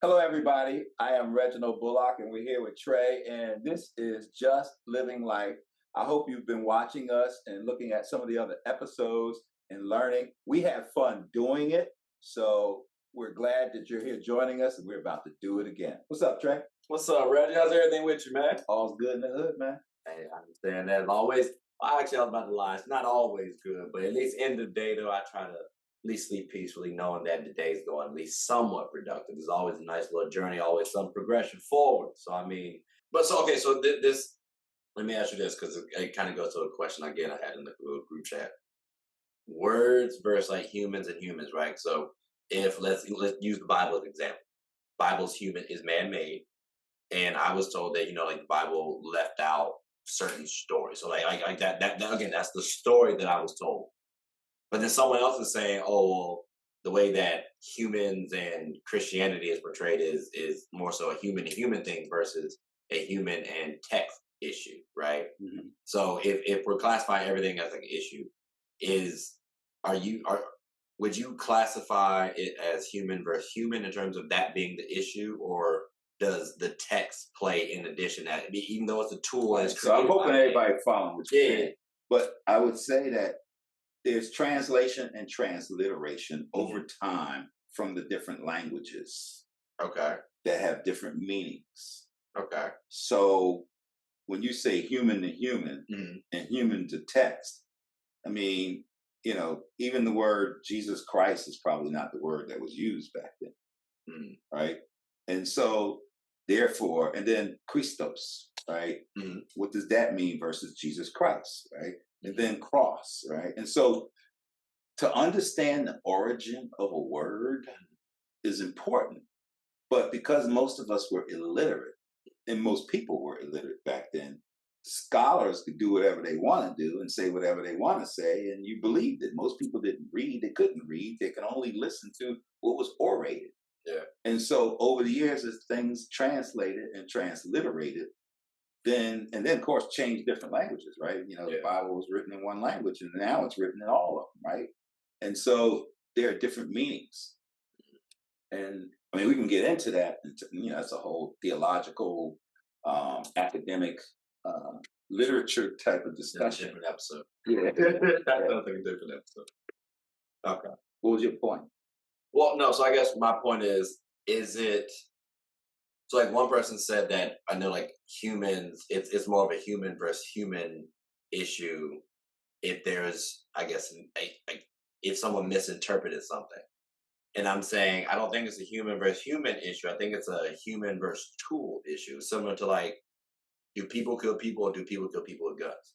Hello, everybody. I am Reginald Bullock, and we're here with Trey, and this is Just Living Life. I hope you've been watching us and looking at some of the other episodes and learning. We have fun doing it, so we're glad that you're here joining us, and we're about to do it again. What's up, Trey? What's up, Reggie? How's everything with you, man? All's good in the hood, man. Hey, I understand that. As always, actually, I was about to lie. It's not always good, but at least end of the day, though, I try to at least sleep peacefully, knowing that the day's going at least somewhat productive. There's always a nice little journey, always some progression forward. So, I mean, but so, okay, so this, let me ask you this, because it kind of goes to a question again I had in the group chat. Words versus like humans and humans, right? So, if let's use the Bible as an example. Bible's human is man-made, and I was told that like the Bible left out certain stories. So like that again, that's the story that I was told. But then someone else is saying, oh, well, the way that humans and Christianity is portrayed is more so a human to human thing versus a human and text issue, right? Mhm. So if we're classifying everything as like an issue, is are you are would you classify it as human versus human in terms of that being the issue, or does the text play in addition that even though it's a tool Right. that's So I'm created hoping by man? everybody following what you're Yeah. saying. But I would say that there's translation and transliteration over time from the different languages Okay. that have different meanings. Okay. So when you say human to human Mhm. and human to text, I mean, even the word Jesus Christ is probably not the word that was used back then, Mhm. right? And so, therefore, and then Christos, right? Mhm. What does that mean versus Jesus Christ, right? And Mhm. then cross, right? And so, to understand the origin of a word is important. But because most of us were illiterate, and most people were illiterate back then, scholars could do whatever they want to do and say whatever they want to say, and you believed it. Most people didn't read, they couldn't read, they could only listen to what was orated. Yeah. And so over the years, as things translated and transliterated, then of course changed different languages, right? The Yeah. Bible was written in one language and now it's written in all of them, right? And so there are different meanings. And I mean, we can get into that. That's a whole theological, academic, uh, literature type of That's a discussion. different episode. Yeah. That's Yeah. something different episode. Okay. What was your point? Well, no. So I guess my point is it? So like one person said that I know like humans, it's more of a human versus human issue if there's I guess if someone misinterpreted something. And I'm saying I don't think it's a human versus human issue. I think it's a human versus tool issue, similar to like do people kill people or do people kill people with guns?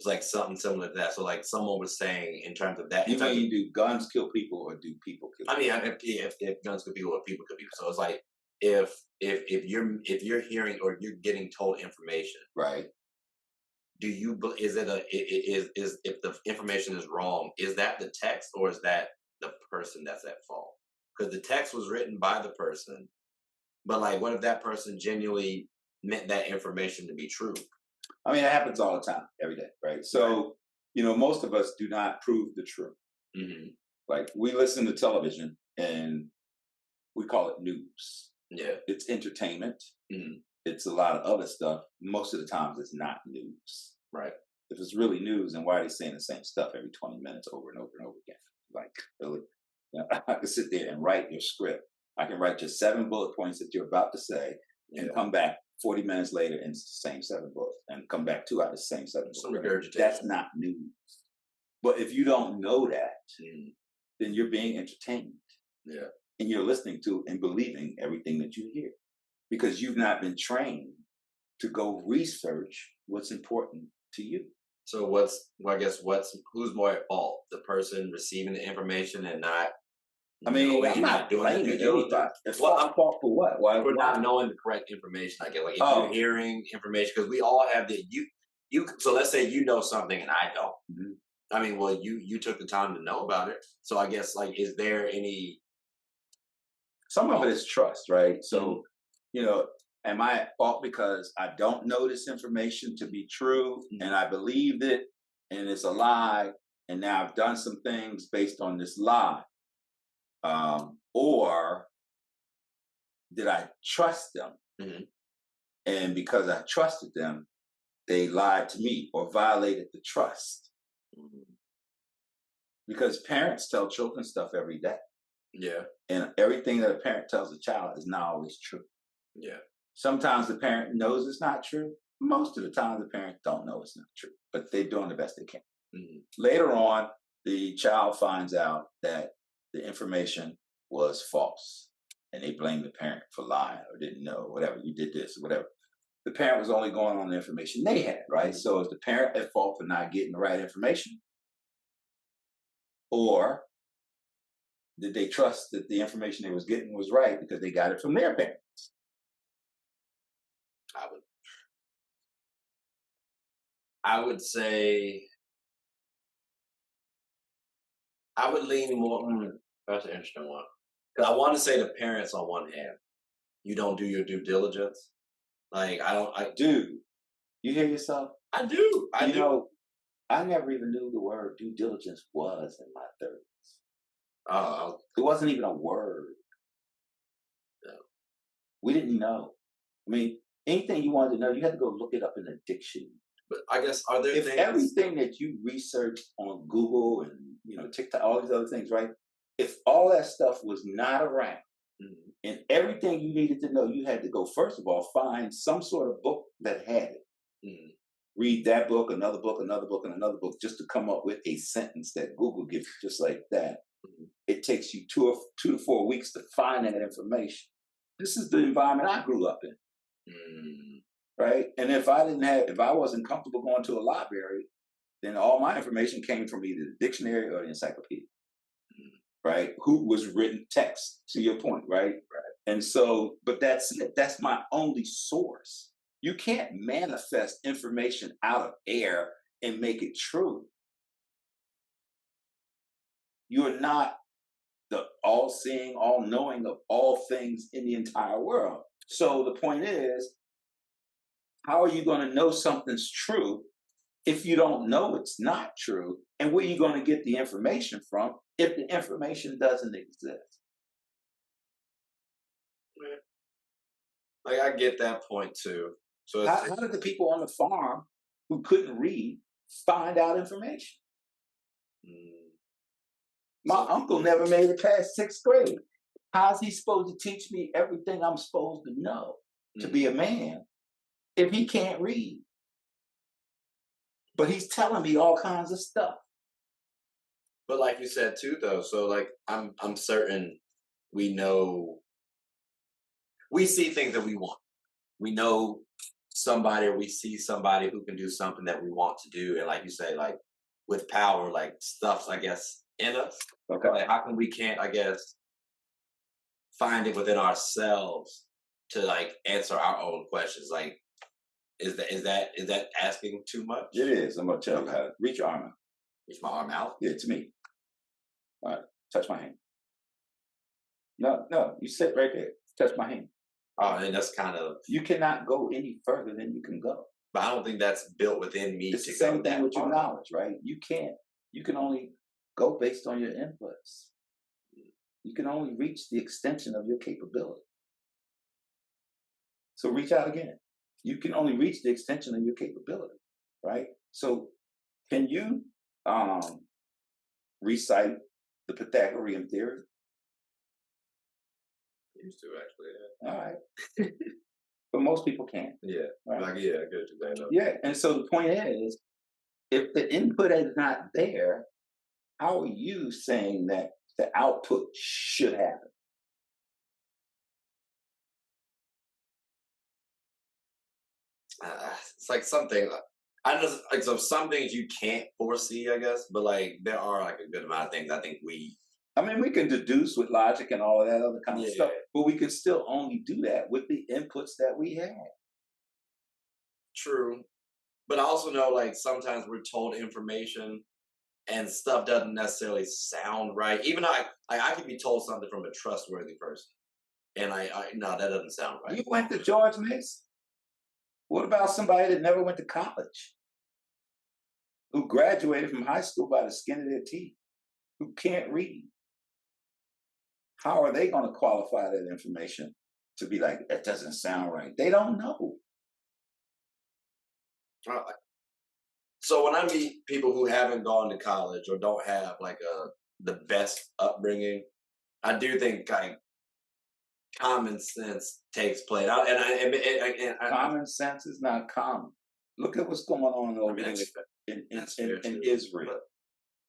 It's like something similar to that. So like someone was saying in terms of that, in You terms of mean do guns kill people or do people kill I mean, people? if guns could be or people could be. So it's like if you're hearing or you're getting told information, Right. do you is it a is if the information is wrong, is that the text or is that the person that's at fault? Because the text was written by the person, but like, what if that person genuinely meant that information to be true? I mean, it happens all the time, every day, right? Right. So, most of us do not prove the truth. Hmm. Like we listen to television and we call it news. Yeah. It's entertainment. Hmm. It's a lot of other stuff. Most of the times it's not news. Right. If it's really news, then why are they saying the same stuff every 20 minutes over and over and over again? Like, really? I can sit there and write your script. I can write your 7 bullet points that you're about to say and Yeah. come back 40 minutes later and it's the same 7 bullets and come back 2 hours, the same 7 Some bullets. regurgitation. That's not news. But if you don't know that, Mhm. then you're being entertained Yeah. and you're listening to and believing everything that you hear because you've not been trained to go research what's important to you. So I guess who's more at fault? The person receiving the information and not I mean, knowing I'm and not not doing the due blaming anybody. diligence. It's Well, I'm fault for what? Why? for Why? not knowing the correct information. I guess like if you're Oh, hearing information because we all have the you. So let's say you know something and I don't. mhm. I mean, well, you took the time to know about it. So I guess like, is there any? Some of it is trust, right? Mhm. So, you know, am I at fault because I don't know this information to be true and I believed it and it's a lie and now I've done some things based on this lie? Or did I trust them? Hmm. And because I trusted them, they lied to me or violated the trust. Hmm. Because parents tell children stuff every day. Yeah. And everything that a parent tells a child is not always true. Yeah. Sometimes the parent knows it's not true. Most of the time, the parents don't know it's not true, but they're doing the best they can. Hmm. Later on, the child finds out that the information was false and they blame the parent for lying or didn't know, whatever, you did this or whatever. The parent was only going on the information they had, right? Mhm. So is the parent at fault for not getting the right information? Or did they trust that the information they was getting was right because they got it from their parent? I would. I would say. I would lean more. That's an interesting one. 'Cause I want to say the parents on one hand. You don't do your due diligence. Like I don't. Dude, you hear yourself? I do. I You do. know, I never even knew the word due diligence was in my 30s. Uh, It wasn't even a word. yeah. We didn't know. I mean, anything you wanted to know, you had to go look it up in a dictionary. But I guess are there If things? everything that you research on Google and TikTok, all these other things, right? If all that stuff was not around Mhm. and everything you needed to know, you had to go first of all find some sort of book that had it. Mhm. Read that book, another book, another book, and another book, just to come up with a sentence that Google gives you, just like that. Mhm. It takes you 2 to 4 weeks to find that information. This is the environment I grew up in, Mm. right? And if I wasn't comfortable going to a library, then all my information came from either the dictionary or the encyclopedia, Mm. right? Who was written text, to your point, right? Right. And so, but that's it. That's my only source. You can't manifest information out of air and make it true. You're not the all seeing, all knowing of all things in the entire world. So the point is, how are you going to know something's true if you don't know it's not true? And where are you going to get the information from if the information doesn't exist? Yeah. Like I get that point too. So How did the people on the farm who couldn't read find out information? mm, My so uncle never made it past sixth grade. How's he supposed to teach me everything I'm supposed to know to be a mhm. man if he can't read? But he's telling me all kinds of stuff. But like you said too, though. So like I'm certain we know we see things that we want. We know somebody or we see somebody who can do something that we want to do, and like you say, like with power, like stuff's I guess in us. Okay. Like how come we can't, I guess, find it within ourselves to like answer our own questions? Like, is that asking too much? It is. I'm gonna tell you how to reach your arm out. Reach my arm out. Yeah, it's me. All right. Touch my hand. No, no, you sit right there. Touch my hand. Oh, and that's kind of. You cannot go any further than you can go. But I don't think that's built within me It's to the go same thing that with your far. knowledge, right? You can only go based on your inputs. You can only reach the extension of your capability. So reach out again. You can only reach the extension of your capability, right? So can you um, recite the Pythagorean theory? Used to actually, All right. But most people can't. yeah. Right. Like yeah, I get what you're saying. Yeah. And so the point is, if the input is not there, how are you saying that the output should happen? It's like something. I know, like so some things you can't foresee, I guess, but like there are like a good amount of things I think we. I mean, we can deduce with logic and all of that other kind of Yeah, stuff, but we can still only do that with the inputs that we have. true. But I also know like sometimes we're told information and stuff doesn't necessarily sound right. Even though I could be told something from a trustworthy person, and I no, that doesn't sound right. You went to George Mason. What about somebody that never went to college, who graduated from high school by the skin of their teeth, who can't read? How are they going to qualify that information to be like, that doesn't sound right. They don't know. So when I meet people who haven't gone to college or don't have like the best upbringing, I do think like common sense takes place. Common sense is not common. Look at what's going on over there in Israel. But,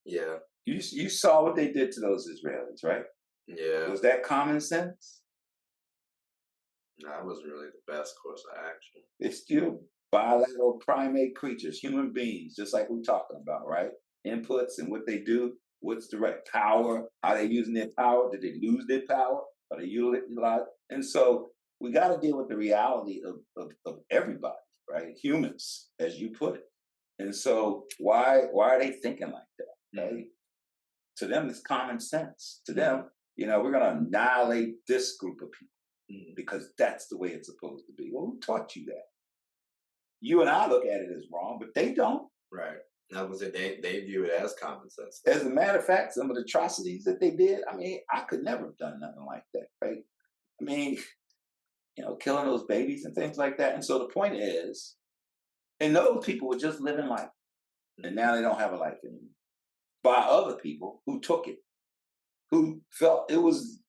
yeah. You saw what they did to those Israelis, right? Yeah. Was that common sense? No, that wasn't really the best course of action. They're still bilateral primate creatures, human beings, just like we're talking about, right? Inputs and what they do, what's the right power, how they using their power, did they lose their power, are they utilize? And so we got to deal with the reality of everybody, right? Humans, as you put it. And so why are they thinking like that, right? To them, it's common sense. To them, we're going to annihilate this group of people because that's the way it's supposed to be. Well, who taught you that? You and I look at it as wrong, but they don't. Right. I was say they view it as common sense. As a matter of fact, some of the atrocities that they did, I mean, I could never have done nothing like that, right? I mean, killing those babies and things like that. And so the point is, and those people were just living life. And now they don't have a life anymore. By other people who took it, who felt it was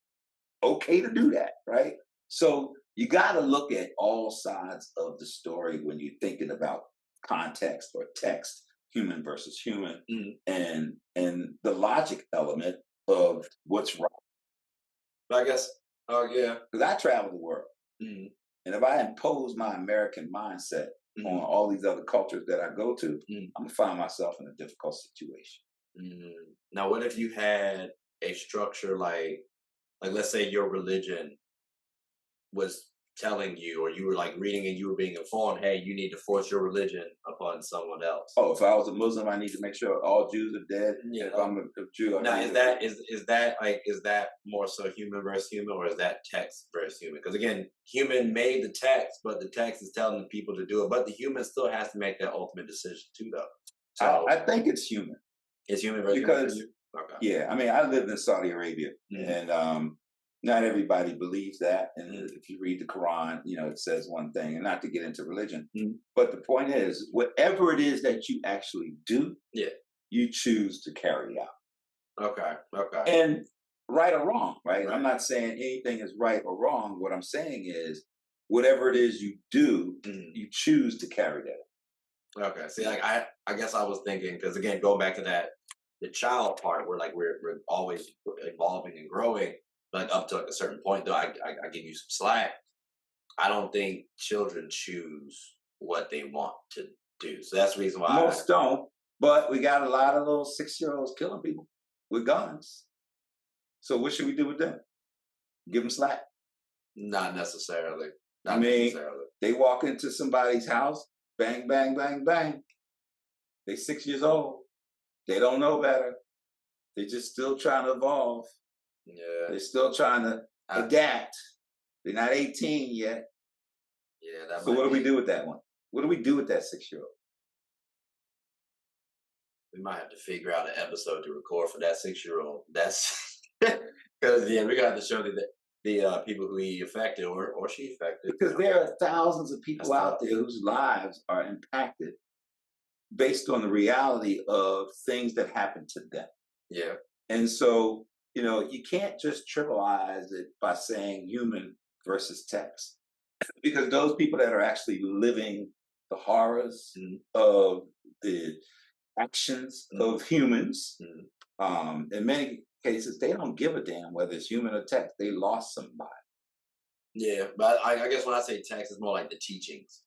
okay to do that, right? So you got to look at all sides of the story when you're thinking about context or text, human versus human, and the logic element of what's right. I guess, yeah. Because I travel the world. And if I impose my American mindset on all these other cultures that I go to, I'm going to find myself in a difficult situation. Now, what if you had a structure like let's say your religion was telling you, or you were like reading and you were being informed, hey, you need to force your religion upon someone else. Oh, if I was a Muslim, I need to make sure all Jews are dead. Yeah. If I'm a Jew, now is that more so human versus human, or is that text versus human? Because again, human made the text, but the text is telling the people to do it, but the human still has to make that ultimate decision too, though. So I think it's human. It's human versus because human. Okay. Yeah, I mean, I lived in Saudi Arabia, and not everybody believes that. And if you read the Quran, it says one thing, and not to get into religion, but the point is, whatever it is that you actually do, you choose to carry out. Okay. And right or wrong, right? I'm not saying anything is right or wrong. What I'm saying is, whatever it is you do, you choose to carry that out. Okay. See, like I guess I was thinking, because again, going back to that, the child part, where like we're always evolving and growing, like up to like a certain point, though, I give you some slack. I don't think children choose what they want to do. So that's the reason why most don't. But we got a lot of little 6-year-olds killing people with guns. So what should we do with them? Give them slack? Not necessarily. They walk into somebody's house, bang, bang, bang, bang. They 6 years old. They don't know better. They're just still trying to evolve. Yeah. They're still trying to adapt. They're not 18 yet. Yeah. So what do we do with that one? What do we do with that 6-year-old? We might have to figure out an episode to record for that 6-year-old. That's because we got to show the people who he affected or she affected. Because there are thousands of people out there whose lives are impacted based on the reality of things that happen to them. Yeah. And so, you can't just trivialize it by saying human versus text, because those people that are actually living the horrors of the actions of humans, in many cases, they don't give a damn whether it's human or text. They lost somebody. Yeah, but I guess when I say text, it's more like the teachings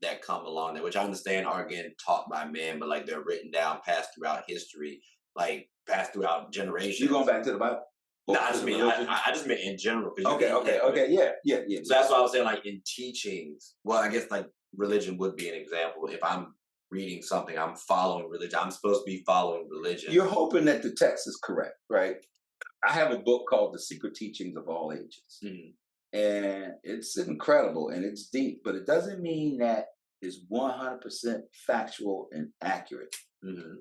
that come along there, which I understand are again taught by men, but like they're written down, passed throughout history, like passed throughout generations. You going back to the Bible? No, I just meant in general. Okay, yeah. So that's why I was saying, like in teachings. Well, I guess like religion would be an example. If I'm reading something, I'm following religion. I'm supposed to be following religion. You're hoping that the text is correct, right? I have a book called The Secret Teachings of All Ages. And it's incredible and it's deep, but it doesn't mean that it's 100% factual and accurate,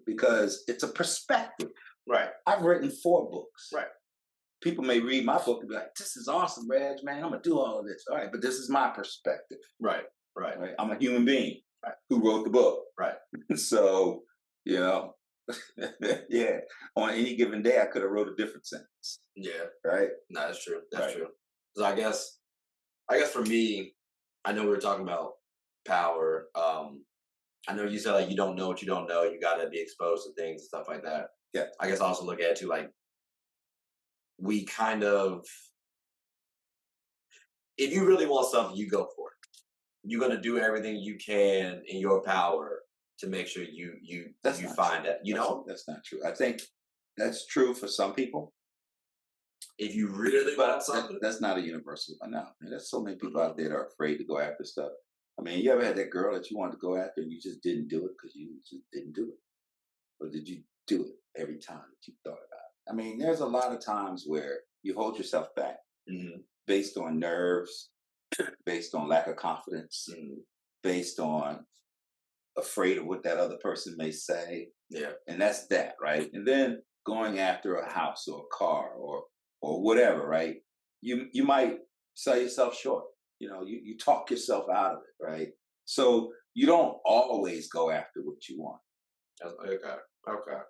because it's a perspective. Right. I've written 4 books. Right. people may read my book and be like, "This is awesome, Reg, man. I'm gonna do all of this." All right, but this is my perspective. Right. Right. Right? I'm a human being Right. who wrote the book. Right. So, you know, yeah. On any given day, I could have wrote a different sentence. Yeah. Right. No, that's true. That's Right. true. So I guess for me, I know we were talking about power. I know you said like you don't know what you don't know. You got to be exposed to things and stuff like that. Yeah. I guess I also look at it too, like we kind of, if you really want something, you go for it. You're gonna do everything you can in your power to make sure you That's you not find true. that. You know, That's not true. I think that's true for some people, if you really but want something, that's not a universal. No, I mean, there's so many people out there that are afraid to go after stuff. I mean, you ever had that girl that you wanted to go after and you just didn't do it because you just didn't do it, or did you do it every time that you thought about it? I mean, there's a lot of times where you hold yourself back based on nerves, based on lack of confidence, based on afraid of what that other person may say. Yeah. And that's that, right? And then going after a house or a car or whatever, right? You might sell yourself short. You know, you talk yourself out of it, right? So you don't always go after what you want. Okay. Okay.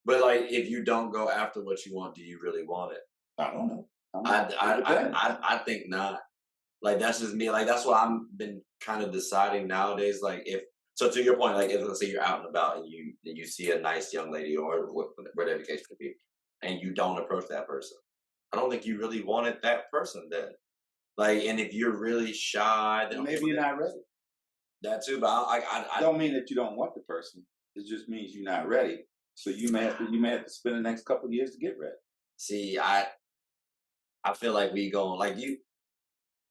But like, if you don't go after what you want, do you really want it? I don't know. I think not. Like that's just me. Like that's what I'm been kind of deciding nowadays. Like if so, to your point, like if let's say you're out and about and you see a nice young lady or whatever the case could be, and you don't approach that person, I don't think you really wanted that person then. Like, and if you're really shy, then Maybe you're not ready. that too. But I don't mean that you don't want the person. It just means you're not ready. So you may have to spend the next couple of years to get ready. see. I feel like we going like you.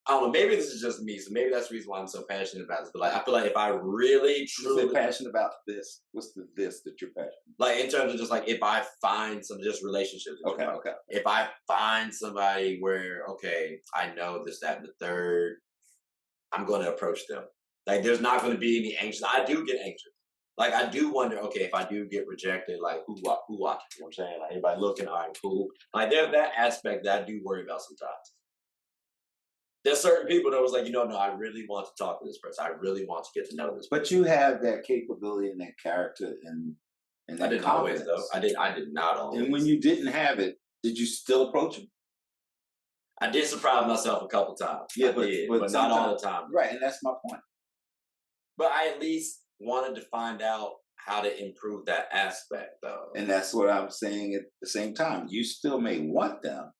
I don't know. Maybe this is just me, so maybe that's the reason why I'm so passionate about this. But like, I feel like if I really truly passionate about this, what's the this that you're passionate? Like in terms of just like if I find some just relationships. Okay, okay. If I find somebody where okay, I know this, that, and the third, I'm going to approach them. Like there's not going to be any anxious. I do get anxious. Like I do wonder, okay, if I do get rejected, like who watching? You know what I'm saying? Like everybody looking, all right, cool. Like there's that aspect that I do worry about sometimes. There's certain people that was like, no, I really want to talk to this person. I really want to get to know this person. But you have that capability and that character and that I didn't always though. I did not always. And when you didn't have it, did you still approach him? I did surprise myself a couple times. Yeah, but not all the time. Right, and that's my point. But I at least wanted to find out how to improve that aspect though. And that's what I'm saying at the same time. You still may want them,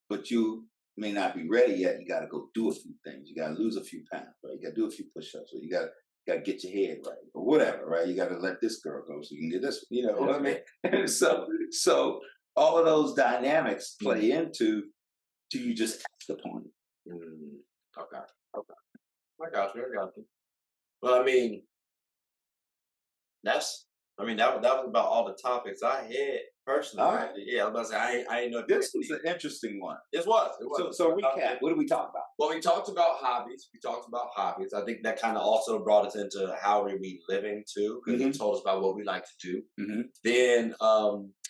but you may not be ready yet. You got to go do a few things. You got to lose a few pounds, right? You got to do a few push-ups, or you got to get your head right, or whatever, right? You got to let this girl go so you can get this. You know what I mean? So all of those dynamics play into. Do you just act upon it? Okay. I got you. Well, I mean, that was about all the topics I had personally. All right. Yeah, I was about to say I ain't know this was an interesting one. It was. So recap. What did we talk about? Well, we talked about hobbies. I think that kind of also brought us into how are we living too, because it told us about what we like to do. Then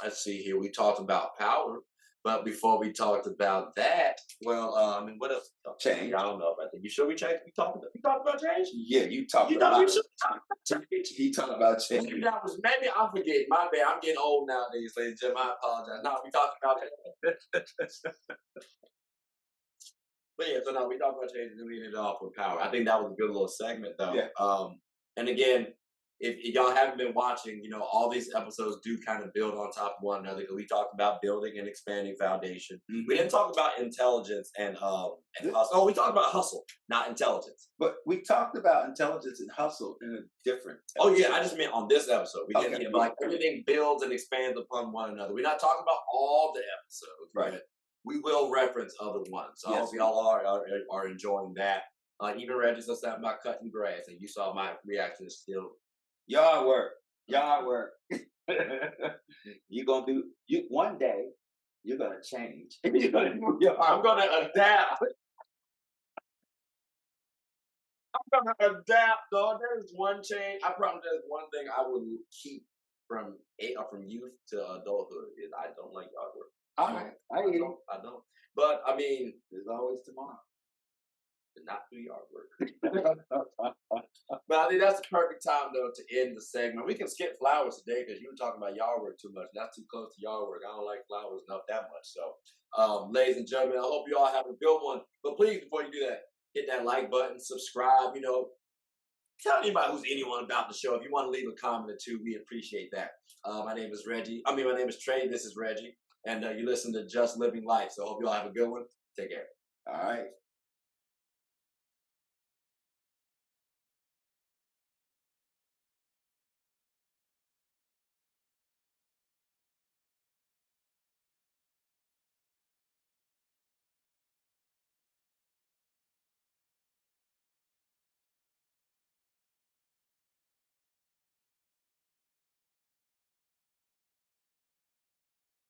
let's see here. We talked about power. But before we talked about that, well, I mean, what else? Change. I don't know about that. You sure we changed? We talked about change? Yeah, you talked about change. He talked about change. Maybe I'm forgetting. My bad. I'm getting old nowadays, ladies and gentlemen. I apologize. No, we talked about that. But yeah, so no, we talked about change and then we ended off with power. I think that was a good little segment, though. Yeah. And again, if y'all haven't been watching, all these episodes do kind of build on top of one another because we talked about building and expanding foundation. We didn't talk about intelligence and hustle. Oh, we talked about hustle, not intelligence. But we talked about intelligence and hustle in a different episode. Oh yeah, I just meant on this episode. We didn't like everything builds and expands upon one another. We're not talking about all the episodes, right? But we will reference other ones. So I hope y'all are enjoying that. Even Reggie said something about cutting grass, and you saw my reaction is still. Yard work. You're gonna do one day. You're gonna change. You're gonna do I'm gonna adapt. I'm gonna adapt, though. There's one change. I promise. There's one thing I would keep from youth to adulthood is I don't like yard work. All right, I hear you. I don't. But I mean, There's always tomorrow. not through yard work. But I think that's the perfect time though to end the segment. We can skip flowers today because you were talking about yard work too much. That's too close to yard work. I don't like flowers enough that much. So, ladies and gentlemen, I hope you all have a good one. But please, before you do that, hit that like button, subscribe. You know, tell anybody who's anyone about the show. If you want to leave a comment or two, we appreciate that. My name is Reggie. I mean, my name is Trey. This is Reggie, and you listen to Just Living Life. So, I hope you all have a good one. Take care. All right.